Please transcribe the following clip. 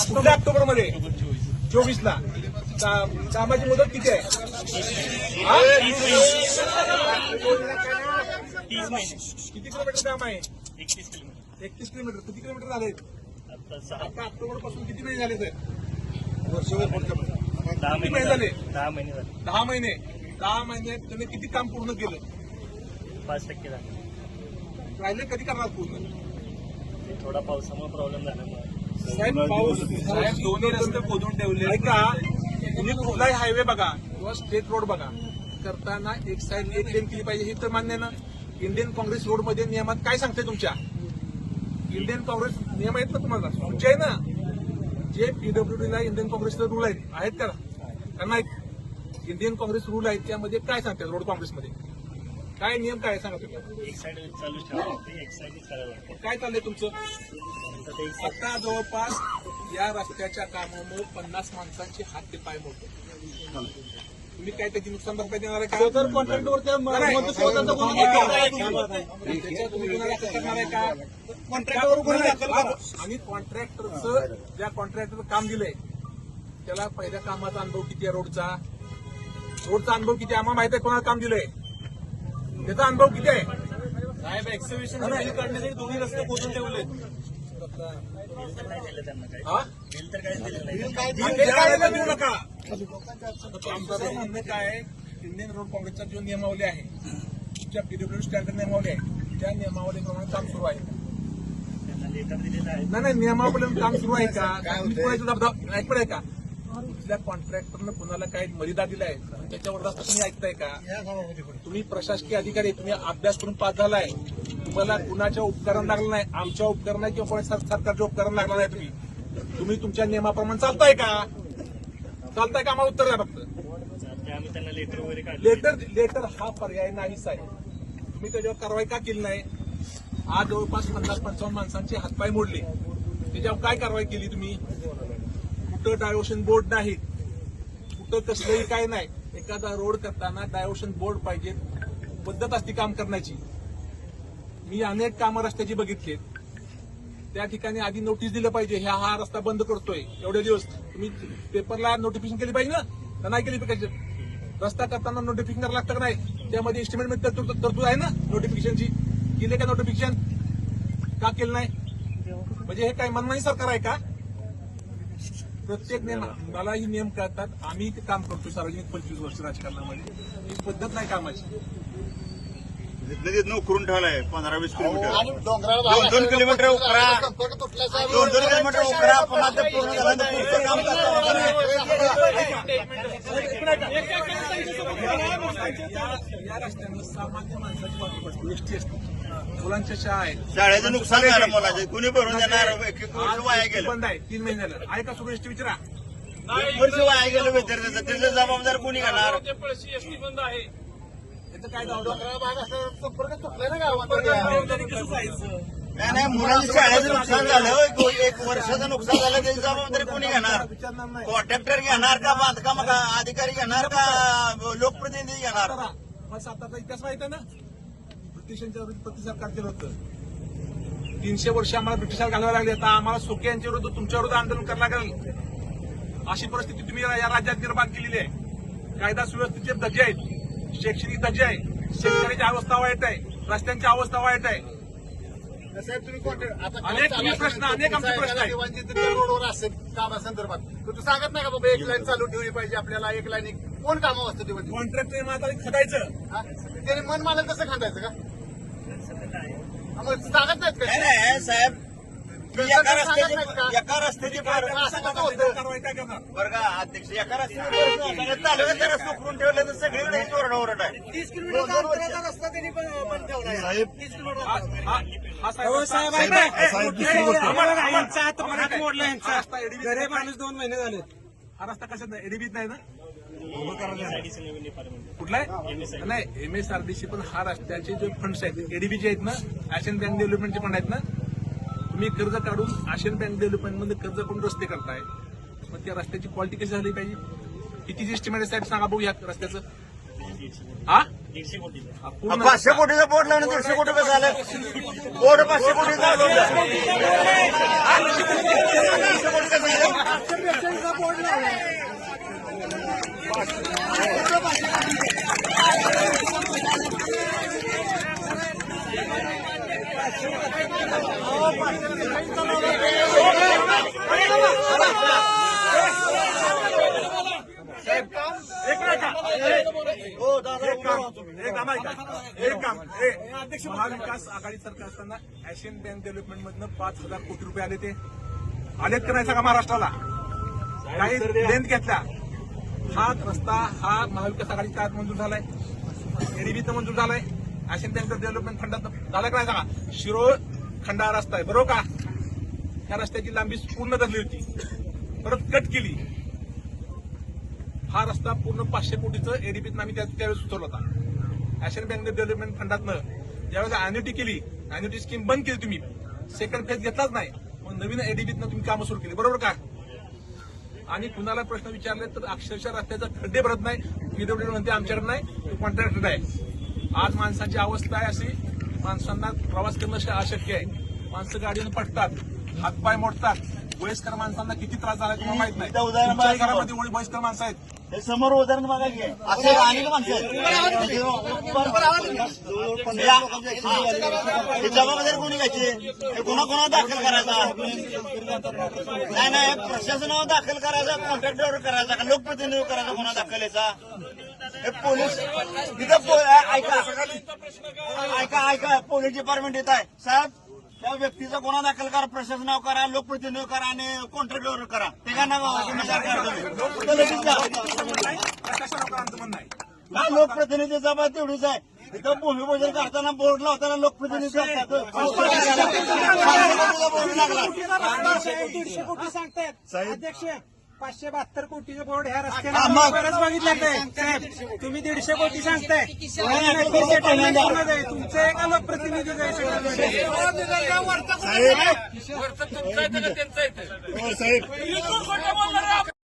कुठल्या ऑक्टोबरमध्ये 24ला कामाची मुदत किती आहे? 30 महिने. किती किलोमीटर काम आहे? 31 किलोमीटर. 31 किलोमीटर. किती किलोमीटर झाले? आता 6 आता ऑक्टोबर पासून किती महिने झाले साहेब? वर्षभर 10 किती महिने महिने झाले? 10 महिने झाले. 10 महिने. 10 महिन्यात तुम्ही किती काम पूर्ण केलं? 5% झाले. राहिले कधी करणार पूर्ण? ते थोडा पावसामुळे प्रॉब्लेम झाल्यामुळे साहेब पाऊस साहेब दोन्ही रस्ते खोदून ठेवले. ऐका, तुम्ही कुठलाही हायवे बघा किंवा स्टेट रोड बघा करताना एक साईड एक लेन केली पाहिजे, हे तर मान्य ना. इंडियन काँग्रेस रोड मध्ये नियमात काय सांगते तुमच्या? इंडियन काँग्रेस नियम आहेत ना तुम्हाला? तुमचे आहे ना जे पीडब्ल्यूडीला इंडियन काँग्रेसचे रूल आहेत का? त्यांना इंडियन काँग्रेस रूल आहेत त्यामध्ये काय सांगतात? रोड काँग्रेसमध्ये काय नियम काय सांगा तुम्ही? एक साईड चालू ठेवावं लागते, एक साईड करावं लागतं. काय चाललंय तुमचं? आता ते एक side आता जवळपास या रस्त्याच्या कामामुळे 50 माणसांचे हात ते पाय मोडतो. तुम्ही काय त्याची नुकसान भरपाई देणार आहे का? तर कॉन्ट्रॅक्टवर तुम्ही गुन्हा दाखल करणार आहे का? कॉन्ट्रॅक्टवर गुन्हा दाखल करा. आणि कॉन्ट्रॅक्टरचं ज्या कॉन्ट्रॅक्टरचं काम दिलंय त्याला पहिल्या कामाचा अनुभव किती आहे? रोडचा अनुभव किती आहे? आम्हाला माहिती आहे कोणाला काम दिलंय त्याचा अनुभव किती आहे? साहेब एक्झिबिशन काढण्यासाठी दोन्ही रस्ते खोदून ठेवले. बिल तर नाही दिलं त्यांना काही. हा? बिल तर काहीच दिलं नाही. बिल द्यायला देऊ नका. आमचं म्हणणं काय आहे, इंडियन रोड काँग्रेसचा जो नियमावली आहे, ज्या पीडब्ल्यू स्टँडर्ड नियमावली आहे त्या नियमावलीप्रमाणे काम सुरू आहे. त्यांना लेटर दिलेलं आहे. नाही नियमावलीप्रमाणे काम सुरू आहे का? तुम्ही कोणाचा दबाव ऐकलं आहे का? कुठल्या कॉन्ट्रॅक्टरनं कुणाला काही मर्यादा दिल्या आहेत त्याच्यावर तुम्ही ऐकताय का? तुम्ही प्रशासकीय अधिकारी, तुम्ही अभ्यास करून पास झालाय, तुम्हाला कुणाच्या उपकरण लागलं नाही, आमच्या उपकरण नाही किंवा कोणत्या सरकारच्या उपकरण लागलं नाही. तुम्ही तुमच्या नियमाप्रमाणे चालताय का? आम्हाला उत्तर द्या फक्त. ते आम्ही त्यांना लेटर वगैरे काढले. लेटर हा पर्याय नाहीच आहे. तुम्ही त्याच्यावर कारवाई का केली नाही? आज जवळपास 50-55 माणसांचे हातपाय मोडले, त्याच्यावर काय कारवाई केली तुम्ही? कुठं डायव्हर्शन बोर्ड नाही, कुठं कसलंही काय नाही. एखादा रोड करताना डायव्हर्शन बोर्ड पाहिजे, पद्धत असते काम करण्याची. मी अनेक कामं रस्त्याची बघितलीत, त्या ठिकाणी आधी नोटीस दिलं पाहिजे, हा रस्ता बंद करतोय एवढे दिवस. तुम्ही पेपरला नोटिफिकेशन केली पाहिजे ना, तर नाही केली पाहिजे. रस्ता करताना नोटिफिकेशन करायला लागतं का नाही? त्यामध्ये एस्टिमेटमध्ये तरतूद आहे ना नोटिफिकेशनची. केले का नोटिफिकेशन? का केलं नाही? म्हणजे हे काय मनमानी सरकार आहे का? प्रत्येक नियम मलाही नियम कळतात. आम्ही ते काम करतो सार्वजनिक 25 वर्ष राजकारणामध्ये. ही पद्धत नाही कामाची. तिथनं उकरून ठेवलाय 15-20 किलोमीटर. आणि डोंगराळ 2-2 किलोमीटर उकरा, संपर्क तुटला 2-2 किलोमीटर उकरा. पुन्हा ते पूर्ण झाल्यानंतर पुढचं काम करता. या रस्त्यानं सामान्य माणसाची वाहतूक असते, एसटी असते, मुलांच्या शाळा आहेत. शाळेचं नुकसान झालं मुलाचं, कुणी भरून देणार? एक वर्ष वाया गेलं, बंद आहे 3 महिने झालं. आहे का सुरू एसटी? विचारा. एक वर्ष वाया गेलं विद्यार्थ्याचं. त्याचं जबाबदार कोणी घेणार? एसटी बंद आहे. याचं काय डोंगराळ भाग असं संपर्क तुटलाय ना गावात. कसं जायचं? नाही मुलांच्या शाळेचं नुकसान झालं. एक वर्षाचं नुकसान झालं, त्याची जबाबदारी कोणी घेणार? विचारणार नाही. कॉन्ट्रॅक्टर घेणार का? बांधकाम अधिकारी घेणार का? लोकप्रतिनिधी घेणार? मग सातारचा इतिहास माहित आहे ना? ब्रिटिशांच्या विरुद्ध प्रतिसाद का केलं होतं? 300 वर्ष आम्हाला ब्रिटिशात घालवायला लागले. आता आम्हाला सोके यांच्या विरुद्ध, तुमच्या विरुद्ध आंदोलन करायला लागेल. अशी परिस्थिती तुम्ही या राज्यात निर्माण केलेली आहे. कायदा सुव्यवस्थेचे धजे आहेत, शैक्षणिक धजे आहे, शेतकऱ्याची अवस्था वाईट आहे, रस्त्यांची अवस्था वाईट आहे. साहेब तुम्ही अनेक तुम्ही प्रश्न, अनेक आमचे प्रश्न आहेत. रोडवर असेल कामासंदर्भात तर तू सांगत नाही का बाबा एक लाईन चालू ठेवली पाहिजे आपल्याला, एक लाईन कोण कामं असतं ते? कॉन्ट्रॅक्टर माता खटायचं. त्याने मन मानलं तसं खांदायचं का? मग सांगत नाहीत का? नाही साहेब, एका रस्त्याची कारवाई काय करणार? बरं का अध्यक्ष, एका रस्त्यावर चालू आहे, रस्ता उकरून ठेवले तर सगळीकडे ओरड आहे. 30 किलोमीटर अंतराचा रस्ता त्यांनी बंद ठेवलाय. 30 किलोमीटर गरीब माणूस 2 महिने झाले. हा रस्ता कशात नाही? एडीबीत नाही ना? MSIDC नवीन डिपार्टमेंट. कुठला आहे? नाही MSRDC, पण हा रस्त्याचे जे फंड्स आहेत एडीबीचे आहेत ना, आशियन बँक डेव्हलपमेंटचे फंड आहेत ना. तुम्ही कर्ज काढून आशियन बँक डेव्हलपमेंटमध्ये कर्ज करून रस्ते करताय, मग त्या रस्त्याची क्वालिटी कशी झाली पाहिजे? किती एस्टिमेट साहेब सांगा बघू या रस्त्याचं? हा 150 कोटी. 500 कोटीचा बोर्ड लावून 150 कोटी कसं झालं? बोर्ड 500 कोटी महाविकास आघाडी सरकार असताना एशियन बँक डेव्हलपमेंट मधनं 5,000 कोटी रुपये आले, ते आलेत का नाही सांगा महाराष्ट्राला? काही लेंथ घेतल्या. हा रस्ता हा महाविकास आघाडी काळात मंजूर झालाय, एडीबीत मंजूर झालाय, एशियन बँक डेव्हलपमेंट फंडात झाला का नाही सांगा? शिरोळ खंडाळा रस्ता आहे बरोबर का? त्या रस्त्याची लांबी पूर्ण धरली होती, परत कट केली. हा रस्ता पूर्ण 500 कोटीचं एडीबीत आम्ही त्यावेळेस सुचवला होता. एशियन बँक डेव्हलपमेंट फंडातनं ज्यावेळेला अॅन्युटी केली, अॅन्युटी स्कीम बंद केली तुम्ही, सेकंड फेज घेतलाच नाही, मग नवीन एडीबीतनं तुम्ही कामं सुरू केली बरोबर का? आणि कुणाला प्रश्न विचारले तर अक्षरशः रस्त्याचा खड्डे भरत नाही. पीडब्ल्यूडी म्हणते आमच्याकडे नाही, तो कॉन्ट्रॅक्टर आहे. आज माणसाची अवस्था आहे अशी, माणसांना प्रवास करणं अशक्य आहे. माणसं गाडीनं पडतात, हातपाय मोडतात. वयस्कर माणसांना किती त्रास झाला तुम्हाला माहित नाही. तुमच्याही घरामध्ये वयस्कर माणसं आहेत. हे समोर उदाहरण बघा की असे अनेक माणसं आहेत. ही जबाबदारी कोणी घ्यायची? हे कोणाकोणावर दाखल करायचा? नाही प्रशासनावर दाखल करायचा, कॉन्ट्रॅक्टरवर करायचा का लोकप्रतिनिधीवर करायचा? कोणा दाखल याचा? हे पोलीस तिथं ऐका पोलीस डिपार्टमेंट येत आहे. साहेब त्या व्यक्तीचा गुन्हा दाखल करा, प्रशासनावर करा, लोकप्रतिनिधीवर करा आणि कॉन्ट्रॅक्टरवर करा. ते काय ना लोकप्रतिनिधी जबाब तेवढीच आहे. इथं भूमिपूजन करताना बोर्ड लावताना लोकप्रतिनिधी 150 कोटी सांगतायत अध्यक्ष. 572 कोटीचं बोर्ड ह्या रस्त्याला बरंच बघितलं नाही. तुम्ही 150 कोटी सांगताय, तुमचं आहे का लोकप्रतिनिधीचं आहे सगळं? साहेब